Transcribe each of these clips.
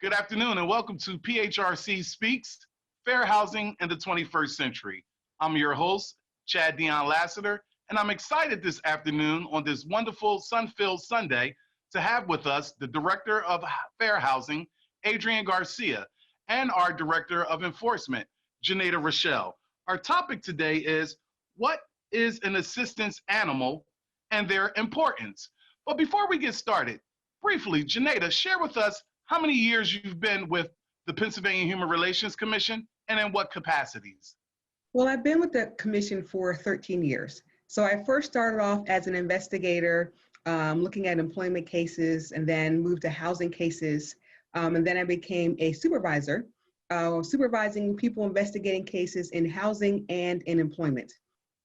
Good afternoon and welcome to PHRC Speaks, Fair Housing in the 21st Century. I'm your host, Chad Dion Lassiter, and I'm excited this afternoon on this wonderful sun-filled Sunday to have with us the Director of Fair Housing, Adrian Garcia, and our Director of Enforcement, Jinada, Rochelle. Our topic today is, what is an assistance animal and their importance? But before we get started, briefly, Jinada, share with us how many years you've been with the Pennsylvania Human Relations Commission and in what capacities? Well, I've been with the commission for 13 years. So I first started off as an investigator, looking at employment cases, and then moved to housing cases. And then I became a supervisor, supervising people investigating cases in housing and in employment.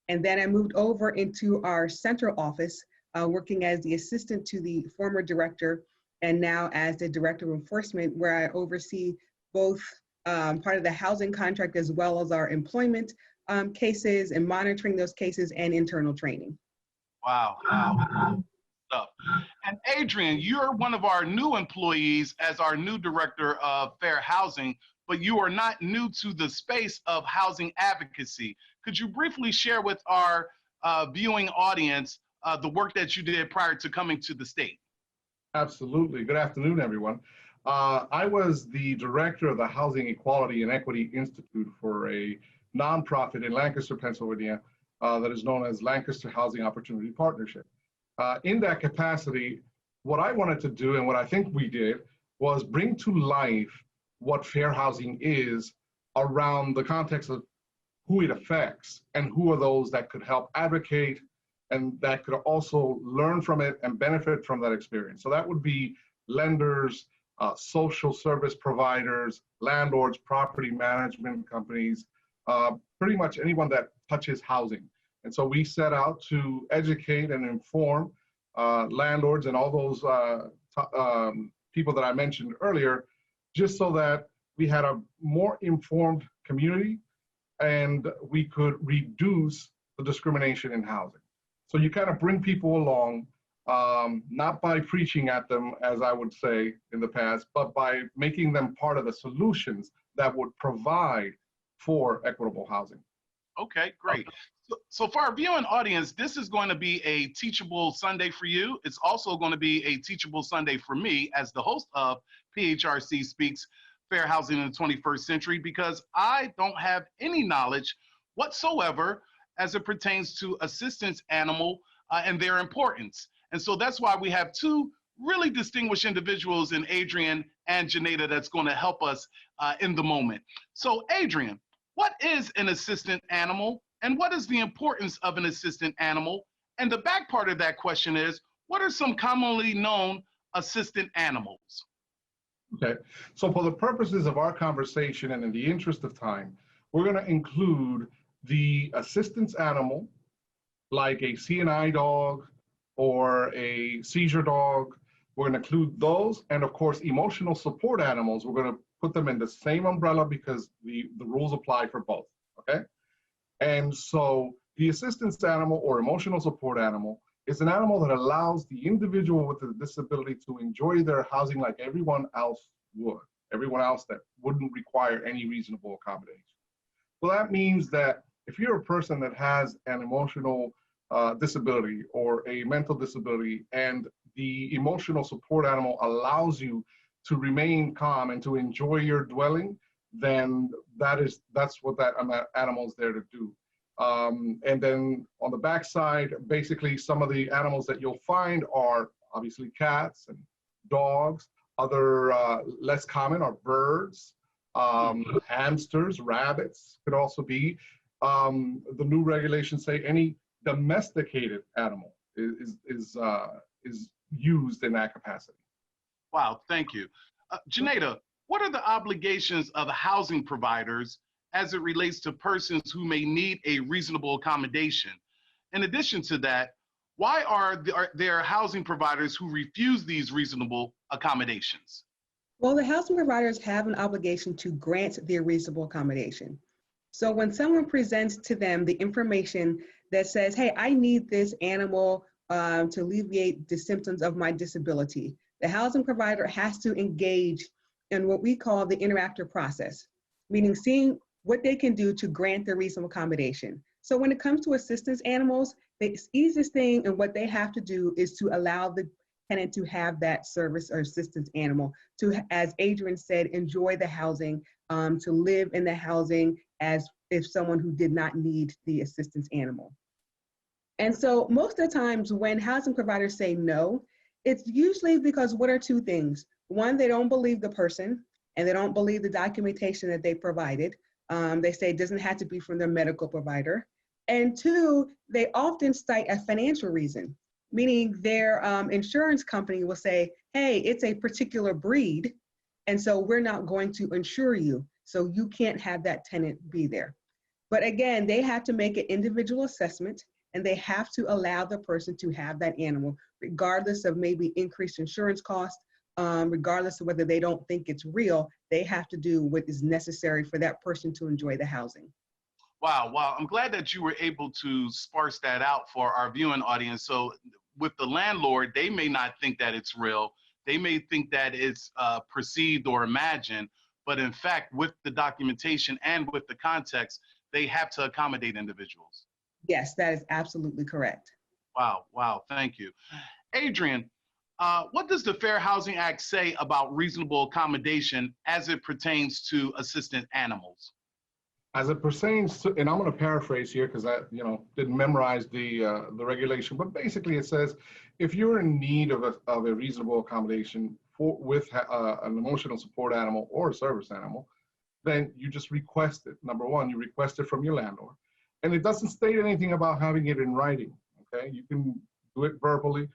And then I moved over into our central office, working as the assistant to the former director, and now as the Director of Enforcement, where I oversee both part of the housing contract as well as our employment cases and monitoring those cases and internal training. Wow. Stuff. And Adrian, you're one of our new employees as our new Director of Fair Housing, but you are not new to the space of housing advocacy. Could you briefly share with our viewing audience the work that you did prior to coming to the state? Absolutely. Good afternoon, everyone. I was the director of the Housing Equality and Equity Institute for a nonprofit in Lancaster, Pennsylvania, that is known as Lancaster Housing Opportunity Partnership. In that capacity, what I wanted to do and what I think we did was bring to life what fair housing is around the context of who it affects and who are those that could help advocate and that could also learn from it and benefit from that experience. So that would be lenders, social service providers, landlords, property management companies, pretty much anyone that touches housing. And so we set out to educate and inform landlords and all those people that I mentioned earlier, just so that we had a more informed community and we could reduce the discrimination in housing. So you kind of bring people along, not by preaching at them, as I would say in the past, but by making them part of the solutions that would provide for equitable housing. Okay, great. So for our viewing audience, this is going to be a teachable Sunday for you. It's also going to be a teachable Sunday for me as the host of PHRC Speaks Fair Housing in the 21st Century, because I don't have any knowledge whatsoever as it pertains to assistance animal and their importance. And so that's why we have two really distinguished individuals in Adrian and Jinada that's going to help us in the moment. So Adrian, what is an assistant animal and what is the importance of an assistant animal? And the back part of that question is, what are some commonly known assistant animals? Okay, so for the purposes of our conversation and in the interest of time, we're going to include the assistance animal, like a CNI dog or a seizure dog. We're going to include those, and of course, emotional support animals. We're going to put them in the same umbrella because the rules apply for both, okay? And so the assistance animal or emotional support animal is an animal that allows the individual with a disability to enjoy their housing like everyone else would, everyone else that wouldn't require any reasonable accommodation. So that means that if you're a person that has an emotional disability or a mental disability and the emotional support animal allows you to remain calm and to enjoy your dwelling, then that's what that animal is there to do. And then on the backside, basically some of the animals that you'll find are obviously cats and dogs. Other less common are birds, hamsters, rabbits could also be. The new regulations say any domesticated animal is used in that capacity. Wow, thank you. Jinada, what are the obligations of housing providers as it relates to persons who may need a reasonable accommodation? In addition to that, why are there housing providers who refuse these reasonable accommodations? Well, the housing providers have an obligation to grant their reasonable accommodation. So when someone presents to them the information that says, hey, I need this animal to alleviate the symptoms of my disability, the housing provider has to engage in what we call the interactive process, meaning seeing what they can do to grant the reasonable accommodation. So when it comes to assistance animals, the easiest thing and what they have to do is to allow the tenant to have that service or assistance animal to, as Adrian said, enjoy the housing, to live in the housing as if someone who did not need the assistance animal. And so most of the times when housing providers say no, it's usually because what are two things? One, they don't believe the person and they don't believe the documentation that they provided. They say it doesn't have to be from their medical provider. And two, they often cite a financial reason, meaning their insurance company will say, hey, it's a particular breed, and so we're not going to insure you, so you can't have that tenant be there. But again, they have to make an individual assessment, and they have to allow the person to have that animal, regardless of maybe increased insurance costs, regardless of whether they don't think it's real. They have to do what is necessary for that person to enjoy the housing. Wow, wow. I'm glad that you were able to sparse that out for our viewing audience. So with the landlord, they may not think that it's real. They may think that it's perceived or imagined, but in fact, with the documentation and with the context, they have to accommodate individuals. Yes, that is absolutely correct. Wow, wow, thank you. Adrian, what does the Fair Housing Act say about reasonable accommodation as it pertains to assistant animals? As it pertains to, and I'm going to paraphrase here because I, didn't memorize the regulation, but basically it says if you're in need of a reasonable accommodation with an emotional support animal or a service animal, then you just request it. Number one, you request it from your landlord, and it doesn't state anything about having it in writing. Okay, you can do it verbally.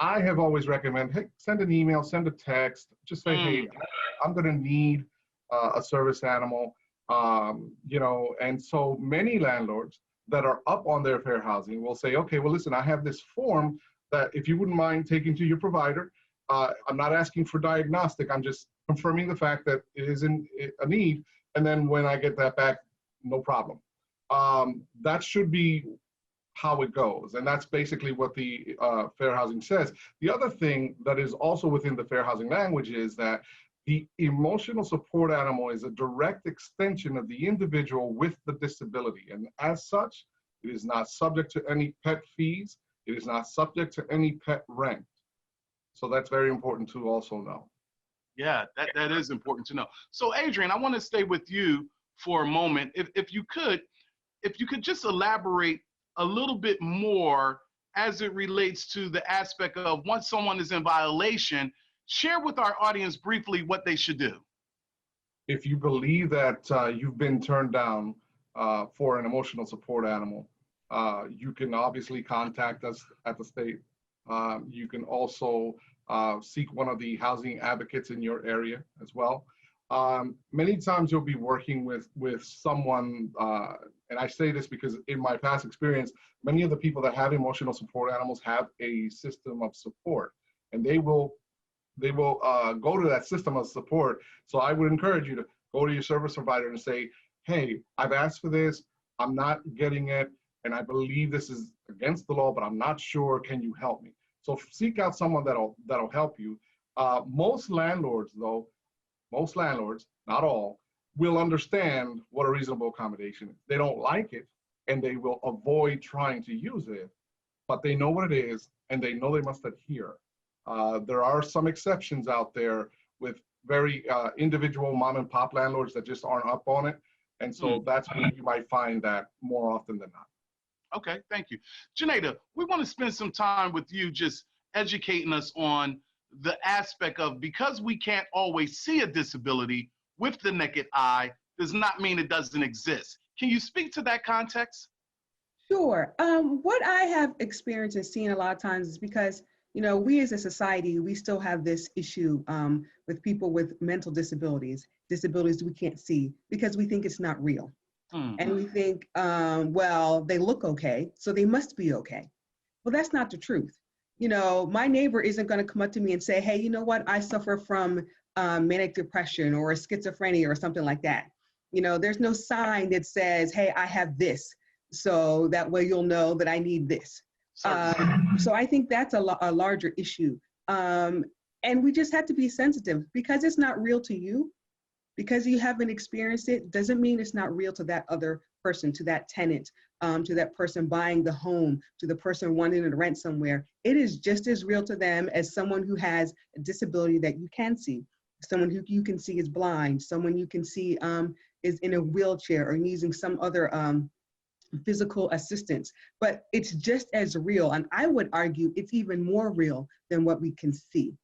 I have always recommended, hey, send an email, send a text, just say, hey, I'm going to need a service animal. And so many landlords that are up on their fair housing will say, okay, well, listen, I have this form that if you wouldn't mind taking to your provider, I'm not asking for diagnostic, I'm just confirming the fact that it is a need. And then when I get that back, no problem. That should be how it goes. And that's basically what the fair housing says. The other thing that is also within the fair housing language is that the emotional support animal is a direct extension of the individual with the disability. And as such, it is not subject to any pet fees. It is not subject to any pet rent. So that's very important to also know. Yeah, that is important to know. So Adrian, I want to stay with you for a moment. If you could just elaborate a little bit more as it relates to the aspect of once someone is in violation, share with our audience briefly what they should do. If you believe that you've been turned down for an emotional support animal, you can obviously contact us at the state. You can also seek one of the housing advocates in your area as well. Many times you'll be working with someone, and I say this because in my past experience, many of the people that have emotional support animals have a system of support, and they will go to that system of support. So I would encourage you to go to your service provider and say, hey, I've asked for this, I'm not getting it, and I believe this is against the law, but I'm not sure, can you help me? So seek out someone that'll help you. Most landlords, not all, will understand what a reasonable accommodation is. They don't like it, and they will avoid trying to use it, but they know what it is, and they know they must adhere. There are some exceptions out there with very individual mom and pop landlords that just aren't up on it. And so that's where you might find that more often than not. Okay, thank you. Jinada, we want to spend some time with you just educating us on the aspect of, because we can't always see a disability with the naked eye, does not mean it doesn't exist. Can you speak to that context? Sure. What I have experienced and seen a lot of times is because, we as a society, we still have this issue with people with mental disabilities we can't see because we think it's not real. And we think, well, they look okay, so they must be okay. Well, that's not the truth. My neighbor isn't going to come up to me and say, hey, you know what? I suffer from manic depression or schizophrenia or something like that. There's no sign that says, hey, I have this, so that way you'll know that I need this. So I think that's a larger issue. And we just have to be sensitive because it's not real to you. Because you haven't experienced it doesn't mean it's not real to that other person, to that tenant, to that person buying the home, to the person wanting to rent somewhere. It is just as real to them as someone who has a disability that you can see, someone who you can see is blind, someone you can see is in a wheelchair or using some other physical assistance. But it's just as real, and I would argue it's even more real than what we can see,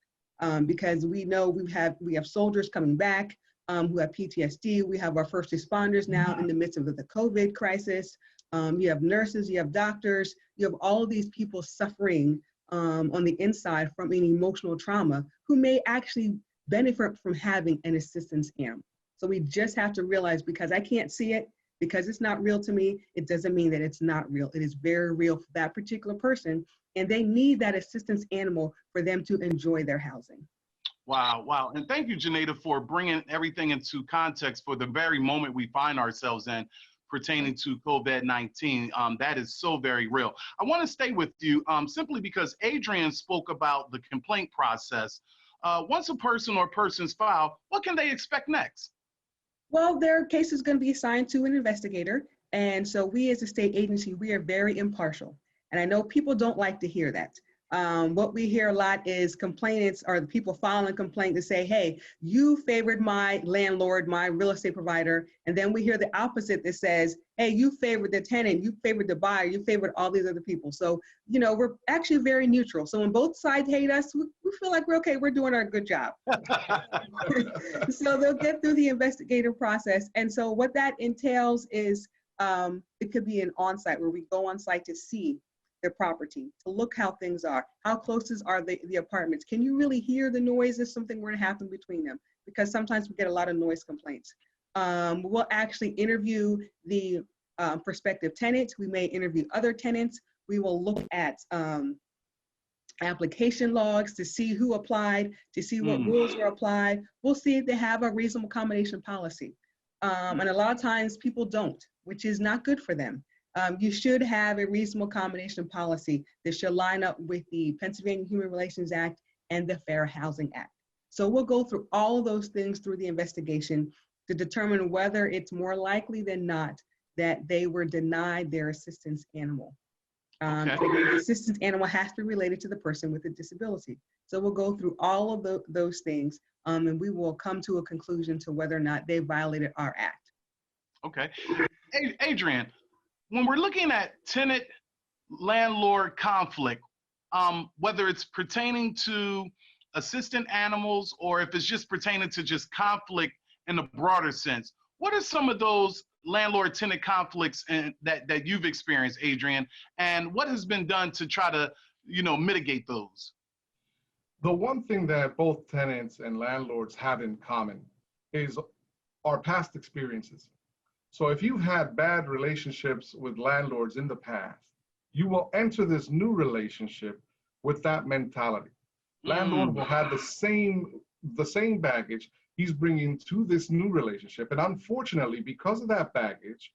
because we know we have soldiers coming back who have PTSD. We have our first responders now in the midst of the COVID crisis. You have nurses, you have doctors, you have all of these people suffering on the inside from an emotional trauma who may actually benefit from having an assistance animal. So we just have to realize, because I can't see it, because it's not real to me, it doesn't mean that it's not real. It is very real for that particular person, and they need that assistance animal for them to enjoy their housing. Wow, wow. And thank you, Jinada, for bringing everything into context for the very moment we find ourselves in pertaining to COVID-19. That is so very real. I want to stay with you simply because Adrian spoke about the complaint process. Once a person or persons file, what can they expect next? Well, their case is going to be assigned to an investigator. And so we as a state agency, we are very impartial. And I know people don't like to hear that. What we hear a lot is complainants or the people filing a complaint to say, hey, you favored my landlord, my real estate provider. And then we hear the opposite that says, hey, you favored the tenant, you favored the buyer, you favored all these other people. So, you know, we're actually very neutral. So when both sides hate us, we feel like we're okay, we're doing our good job. So they'll get through the investigative process. And so what that entails is it could be an on-site where we go on site to see their property, to look how things are. How close are the apartments? Can you really hear the noise if something were to happen between them? Because sometimes we get a lot of noise complaints. We'll actually interview the prospective tenants. We may interview other tenants. We will look at application logs to see who applied, to see what rules were applied. We'll see if they have a reasonable accommodation policy. And a lot of times people don't, which is not good for them. You should have a reasonable accommodation policy that should line up with the Pennsylvania Human Relations Act and the Fair Housing Act. So we'll go through all of those things through the investigation to determine whether it's more likely than not that they were denied their assistance animal. Okay. The assistance animal has to be related to the person with a disability. So we'll go through all of those things, and we will come to a conclusion to whether or not they violated our act. Okay. Hey, Adrian, when we're looking at tenant-landlord conflict, whether it's pertaining to assistant animals or if it's just pertaining to just conflict in a broader sense, what are some of those landlord-tenant conflicts that you've experienced, Adrian, and what has been done to try to, mitigate those? The one thing that both tenants and landlords have in common is our past experiences. So if you've had bad relationships with landlords in the past, you will enter this new relationship with that mentality. Landlord will have the same baggage he's bringing to this new relationship. And unfortunately, because of that baggage,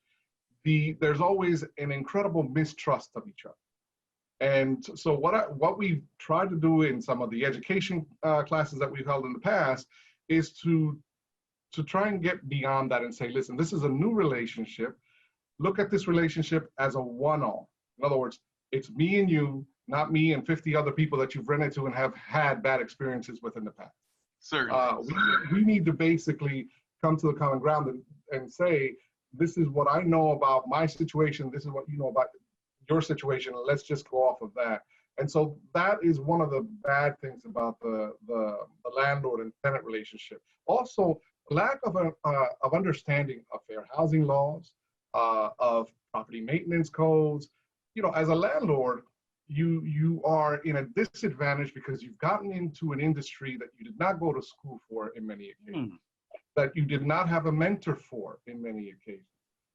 there's always an incredible mistrust of each other. And so what we've tried to do in some of the education classes that we've held in the past is to try and get beyond that and say, listen, this is a new relationship. Look at this relationship as a one-all. In other words, it's me and you, not me and 50 other people that you've run into and have had bad experiences with in the past. Certainly. We need to basically come to the common ground and say, this is what I know about my situation. This is what you know about your situation. Let's just go off of that. And so that is one of the bad things about the landlord and tenant relationship. Also, lack of understanding of fair housing laws, of property maintenance codes. As a landlord, you are in a disadvantage because you've gotten into an industry that you did not go to school for in many occasions, that you did not have a mentor for in many occasions.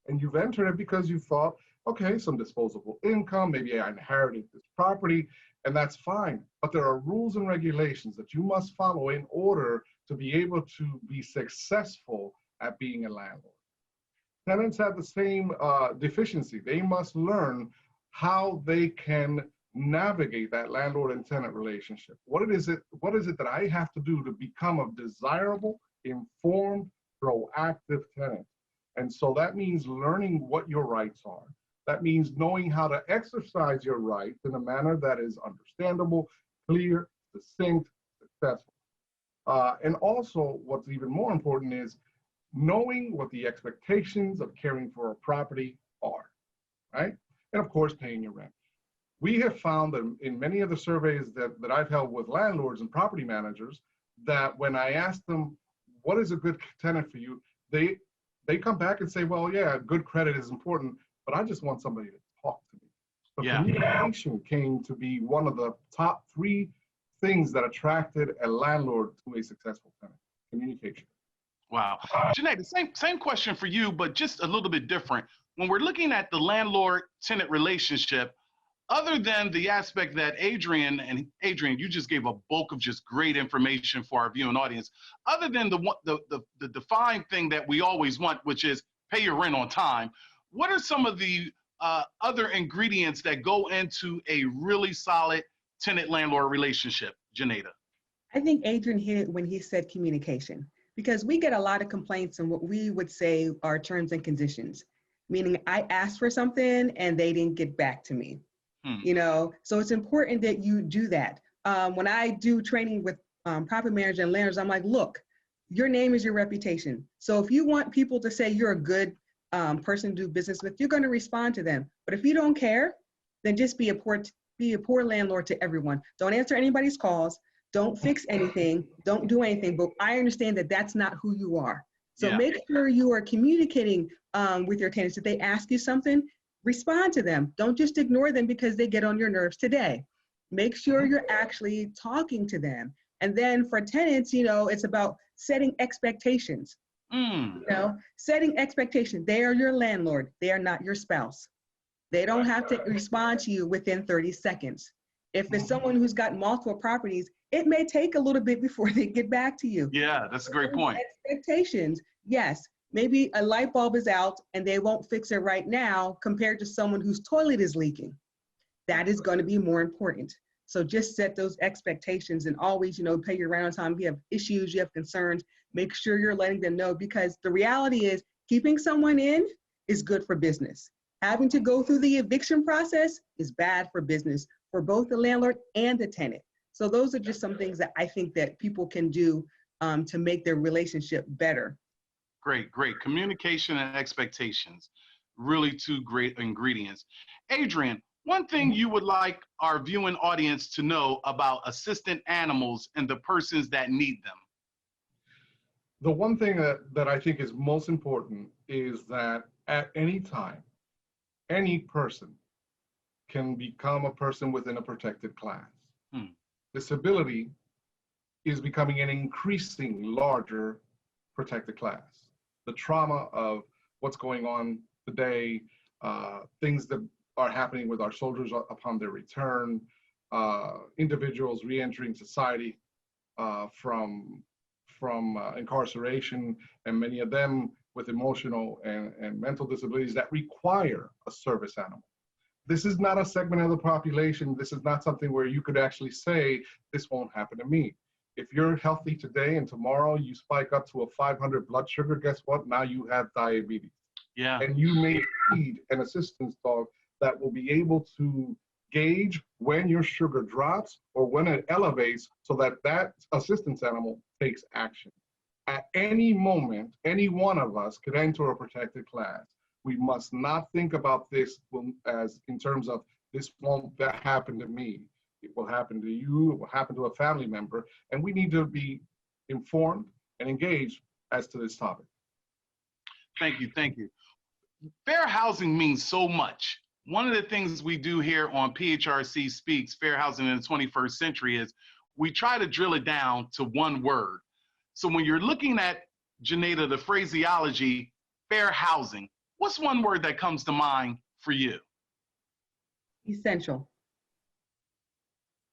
And you've entered it because you thought, okay, some disposable income, maybe I inherited this property, and that's fine. But there are rules and regulations that you must follow in order to be able to be successful at being a landlord. Tenants have the same deficiency. They must learn how they can navigate that landlord and tenant relationship. What is it that I have to do to become a desirable, informed, proactive tenant? And so that means learning what your rights are. That means knowing how to exercise your rights in a manner that is understandable, clear, succinct, successful. And also, what's even more important is knowing what the expectations of caring for a property are, right? And of course, paying your rent. We have found that in many of the surveys that I've held with landlords and property managers, that when I ask them, what is a good tenant for you? They come back and say, well, yeah, good credit is important, but I just want somebody to talk to me. So communication came to be one of the top 3 things that attracted a landlord to a successful tenant: communication. Wow. Jinada, same question for you, but just a little bit different. When we're looking at the landlord-tenant relationship, other than the aspect that Adrian, you just gave a bulk of just great information for our viewing audience, other than the defined thing that we always want, which is pay your rent on time, what are some of the other ingredients that go into a really solid tenant-landlord relationship, Jinada? I think Adrian hit it when he said communication, because we get a lot of complaints on what we would say are terms and conditions, meaning I asked for something and they didn't get back to me. You know, so it's important that you do that. When I do training with property managers and landlords, I'm like, look, your name is your reputation. So if you want people to say you're a good person to do business with, you're going to respond to them. But if you don't care, then just be a poor landlord to everyone. Don't answer anybody's calls. Don't fix anything. Don't do anything. But I understand that that's not who you are. So make sure you are communicating with your tenants. If they ask you something, respond to them. Don't just ignore them because they get on your nerves today. Make sure you're actually talking to them. And then for tenants, you know, it's about setting expectations. You know, setting expectations. They are your landlord. They are not your spouse. They don't have to respond to you within 30 seconds. If it's someone who's got multiple properties, it may take a little bit before they get back to you. Yeah, that's a great point. Expectations, yes. Maybe a light bulb is out and they won't fix it right now compared to someone whose toilet is leaking. That is going to be more important. So just set those expectations and always, you know, pay your rent on time. If you have issues, you have concerns, make sure you're letting them know, because the reality is keeping someone in is good for business. Having to go through the eviction process is bad for business for both the landlord and the tenant. So those are just some things that I think that people can do to make their relationship better. Great. Communication and expectations, really 2 great ingredients. Adrian, one thing you would like our viewing audience to know about assistant animals and the persons that need them? The one thing that I think is most important is that at any time, any person can become a person within a protected class. Disability is becoming an increasing larger protected class. The trauma of what's going on today, things that are happening with our soldiers upon their return, individuals re-entering society from incarceration, and many of them with emotional and mental disabilities that require a service animal. This is not a segment of the population. This is not something where you could actually say, this won't happen to me. If you're healthy today and tomorrow you spike up to a 500 blood sugar, guess what? Now you have diabetes. Yeah. And you may need an assistance dog that will be able to gauge when your sugar drops or when it elevates, so that that assistance animal takes action. At any moment, any one of us could enter a protected class. We must not think about this as in terms of this won't happen to me. It will happen to you, it will happen to a family member, and we need to be informed and engaged as to this topic. Thank you. Fair housing means so much. One of the things we do here on PHRC Speaks, Fair Housing in the 21st Century, is we try to drill it down to one word. So when you're looking at, Jinada, the phraseology, fair housing, what's one word that comes to mind for you? Essential.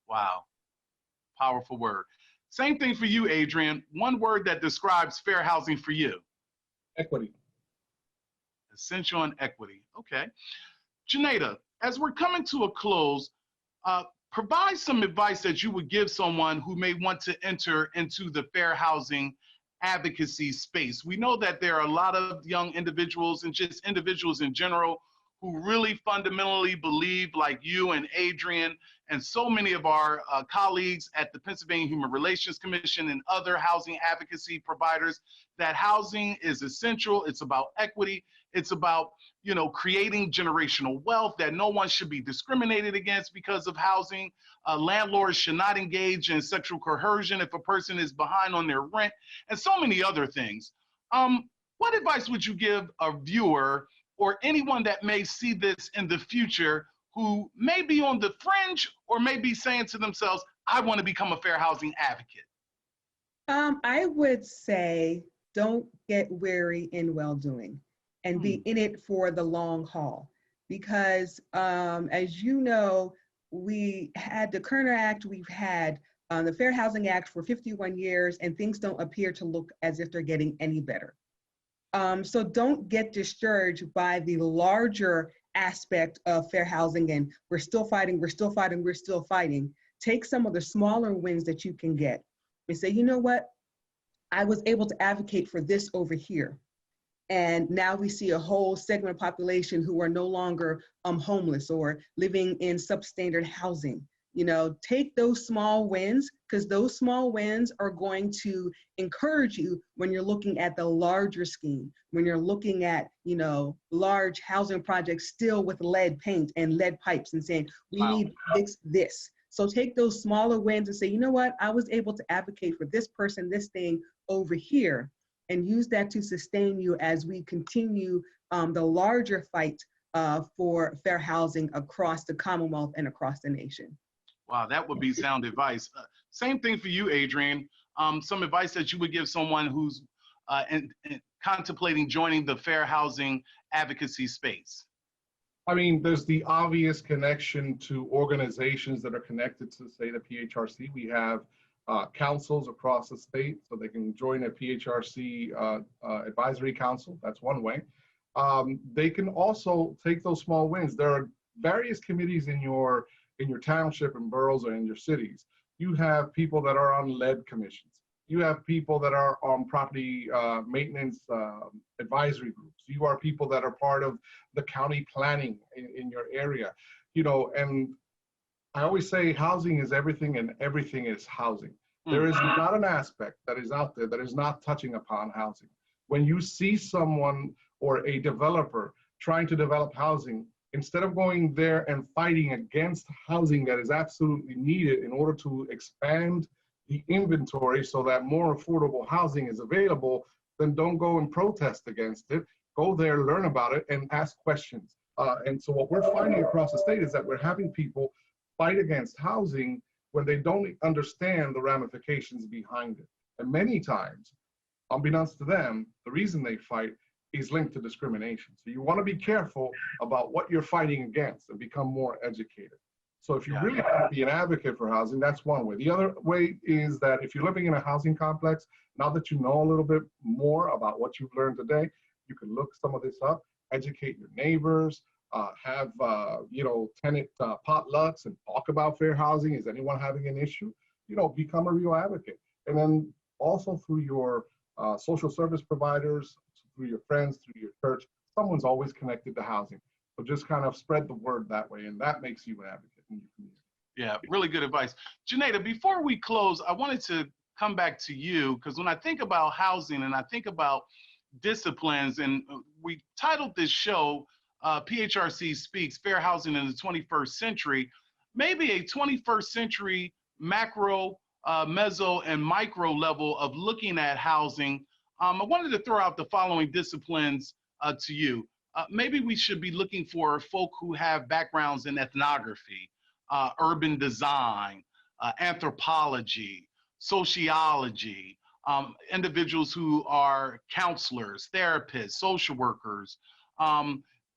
Wow, powerful word. Same thing for you, Adrian. One word that describes fair housing for you. Equity. Essential and equity. Okay. Jinada, as we're coming to a close, Provide some advice that you would give someone who may want to enter into the fair housing advocacy space. We know that there are a lot of young individuals and just individuals in general who really fundamentally believe, like you and Adrian and so many of our colleagues at the Pennsylvania Human Relations Commission and other housing advocacy providers, that housing is essential. It's about equity. It's about, you know, creating generational wealth, that no one should be discriminated against because of housing. Landlords should not engage in sexual coercion if a person is behind on their rent, and so many other things. What advice would you give a viewer or anyone that may see this in the future who may be on the fringe or may be saying to themselves, I want to become a fair housing advocate? I would say don't get weary in well-doing and be in it for the long haul. Because as you know, we had the Kerner Act, we've had the Fair Housing Act for 51 years, and things don't appear to look as if they're getting any better. So don't get discouraged by the larger aspect of fair housing and we're still fighting, we're still fighting, we're still fighting. Take some of the smaller wins that you can get and say, you know what? I was able to advocate for this over here. And now we see a whole segment of population who are no longer homeless or living in substandard housing. You know, take those small wins, because those small wins are going to encourage you when you're looking at the larger scheme, when you're looking at, you know, large housing projects still with lead paint and lead pipes and saying, we need to fix this. So take those smaller wins and say, you know what, I was able to advocate for this person, this thing over here, and use that to sustain you as we continue the larger fight for fair housing across the Commonwealth and across the nation. Wow, that would be sound advice. Same thing for you, Adrian. Some advice that you would give someone who's contemplating joining the fair housing advocacy space. I mean, there's the obvious connection to organizations that are connected to, say, the PHRC. We have councils across the state, so they can join a PHRC advisory council. That's one way. They can also take those small wins. There are various committees in your township and boroughs or in your cities. You have people that are on lead commissions. You have people that are on property maintenance advisory groups. You are people that are part of the county planning in your area. You know, and I always say housing is everything and everything is housing. There is not an aspect that is out there that is not touching upon housing. When you see someone or a developer trying to develop housing, instead of going there and fighting against housing that is absolutely needed in order to expand the inventory so that more affordable housing is available, then don't go and protest against it. Go there, learn about it, and ask questions. And so what we're finding across the state is that we're having people fight against housing when they don't understand the ramifications behind it. And many times, unbeknownst to them, the reason they fight is linked to discrimination. So you want to be careful about what you're fighting against and become more educated. So if you really want to be an advocate for housing, that's one way. The other way is that if you're living in a housing complex, now that you know a little bit more about what you've learned today, you can look some of this up, educate your neighbors, have you know, tenant potlucks and talk about fair housing. Is anyone having an issue? You know, become a real advocate. And then also through your social service providers, through your friends, through your church, someone's always connected to housing. So just kind of spread the word that way, and that makes you an advocate in your community. Yeah, really good advice. Jinada, before we close, I wanted to come back to you, because when I think about housing and I think about disciplines, and we titled this show, PHRC Speaks, Fair Housing in the 21st Century, maybe a 21st century macro, meso, and micro level of looking at housing. I wanted to throw out the following disciplines to you. Maybe we should be looking for folk who have backgrounds in ethnography, urban design, anthropology, sociology, individuals who are counselors, therapists, social workers,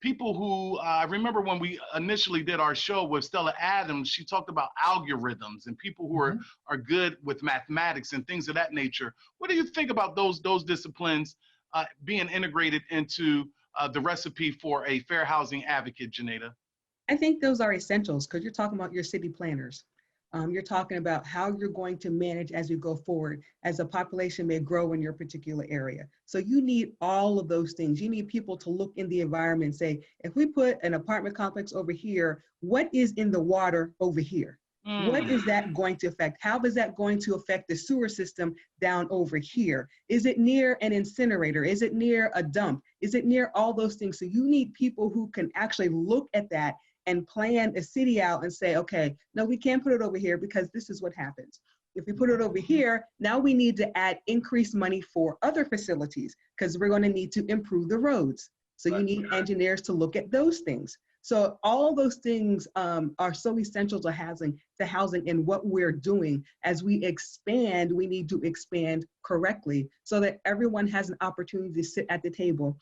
people who, I remember when we initially did our show with Stella Adams, she talked about algorithms and people who are good with mathematics and things of that nature. What do you think about those disciplines being integrated into the recipe for a fair housing advocate, Jinada? I think those are essentials because you're talking about your city planners. You're talking about how you're going to manage as you go forward, as the population may grow in your particular area. So you need all of those things. You need people to look in the environment and say, if we put an apartment complex over here, what is in the water over here? What is that going to affect? How is that going to affect the sewer system down over here? Is it near an incinerator? Is it near a dump? Is it near all those things? So you need people who can actually look at that and plan a city out and say, okay, no, we can't put it over here because this is what happens. If we put it over here, now we need to add increased money for other facilities because we're going to need to improve the roads. So you need engineers to look at those things. So all those things are so essential to housing and what we're doing. As we expand, we need to expand correctly so that everyone has an opportunity to sit at the table,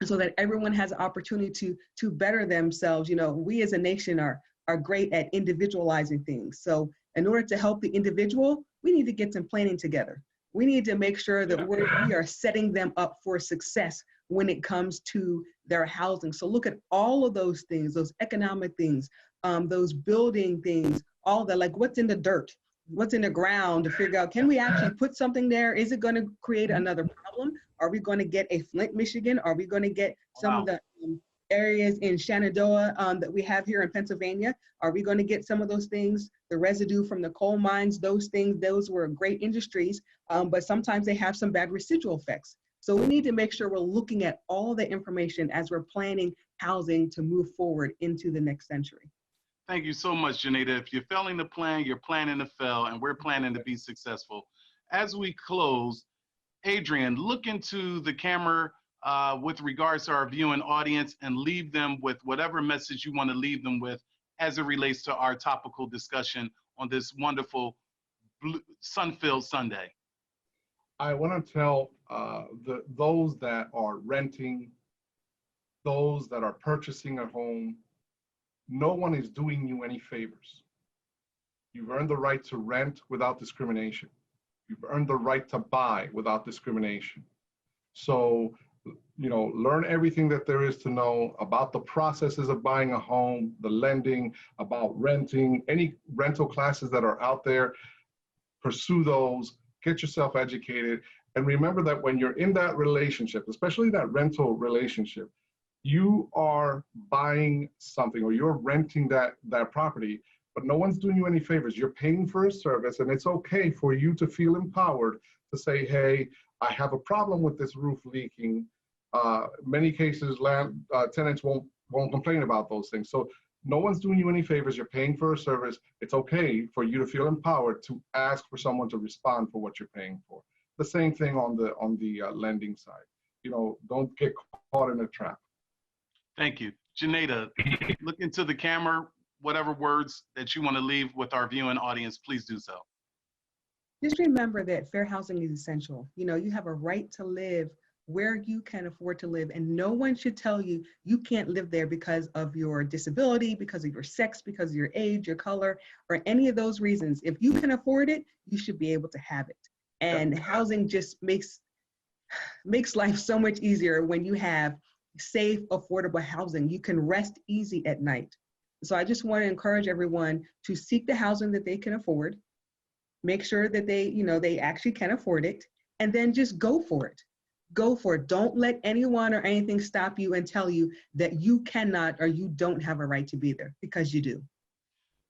so that everyone has an opportunity to better themselves. You know, we as a nation are great at individualizing things. So in order to help the individual, we need to get some planning together. We need to make sure that we are setting them up for success when it comes to their housing. So look at all of those things, those economic things, those building things, all that, like what's in the dirt, what's in the ground, to figure out, can we actually put something there? Is it going to create another problem? Are we going to get a Flint, Michigan? Are we going to get some of the areas in Shenandoah that we have here in Pennsylvania? Are we going to get some of those things, the residue from the coal mines, those things? Those were great industries, but sometimes they have some bad residual effects. So we need to make sure we're looking at all the information as we're planning housing to move forward into the next century. Thank you so much, Jinada. If you're failing to plan, you're planning to fail, and we're planning to be successful. As we close, Adrian, look into the camera with regards to our viewing audience and leave them with whatever message you want to leave them with as it relates to our topical discussion on this wonderful sun-filled Sunday. I want to tell those that are renting, those that are purchasing a home, no one is doing you any favors. You've earned the right to rent without discrimination. You've earned the right to buy without discrimination. So, you know, learn everything that there is to know about the processes of buying a home, the lending, about renting, any rental classes that are out there. Pursue those, get yourself educated, and remember that when you're in that relationship, especially that rental relationship, you are buying something or you're renting that property, but no one's doing you any favors. You're paying for a service, and it's okay for you to feel empowered to say, hey, I have a problem with this roof leaking. Many cases, tenants won't complain about those things. So no one's doing you any favors. You're paying for a service. It's okay for you to feel empowered to ask for someone to respond for what you're paying for. The same thing on the lending side. You know, don't get caught in a trap. Thank you. Jinada, look into the camera. Whatever words that you want to leave with our viewing audience, please do so. Just remember that fair housing is essential. You know, you have a right to live where you can afford to live, and no one should tell you you can't live there because of your disability, because of your sex, because of your age, your color, or any of those reasons. If you can afford it, you should be able to have it. And housing just makes life so much easier when you have safe, affordable housing. You can rest easy at night. So I just want to encourage everyone to seek the housing that they can afford, make sure that they actually can afford it, and then just go for it. Go for it. Don't let anyone or anything stop you and tell you that you cannot or you don't have a right to be there, because you do.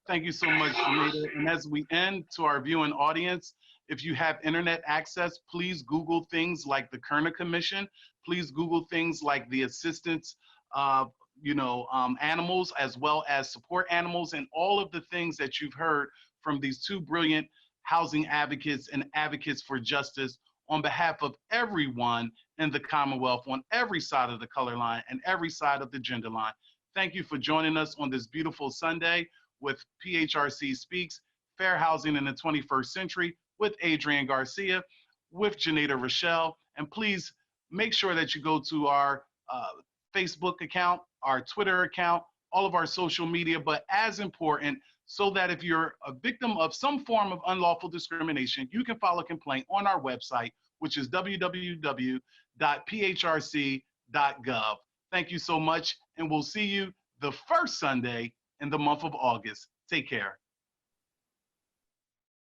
Thank you so much, Jinada. And as we end, to our viewing audience, if you have internet access, please Google things like the Kerner Commission. Please Google things like the assistance of animals, as well as support animals, and all of the things that you've heard from these two brilliant housing advocates and advocates for justice on behalf of everyone in the Commonwealth, on every side of the color line and every side of the gender line. Thank you for joining us on this beautiful Sunday with PHRC Speaks, Fair Housing in the 21st Century, with Adrian Garcia, with Jinada Rochelle. And please make sure that you go to our Facebook account, our Twitter account, all of our social media, but as important, so that if you're a victim of some form of unlawful discrimination, you can file a complaint on our website, which is www.phrc.gov. Thank you so much, and we'll see you the first Sunday in the month of August. Take care.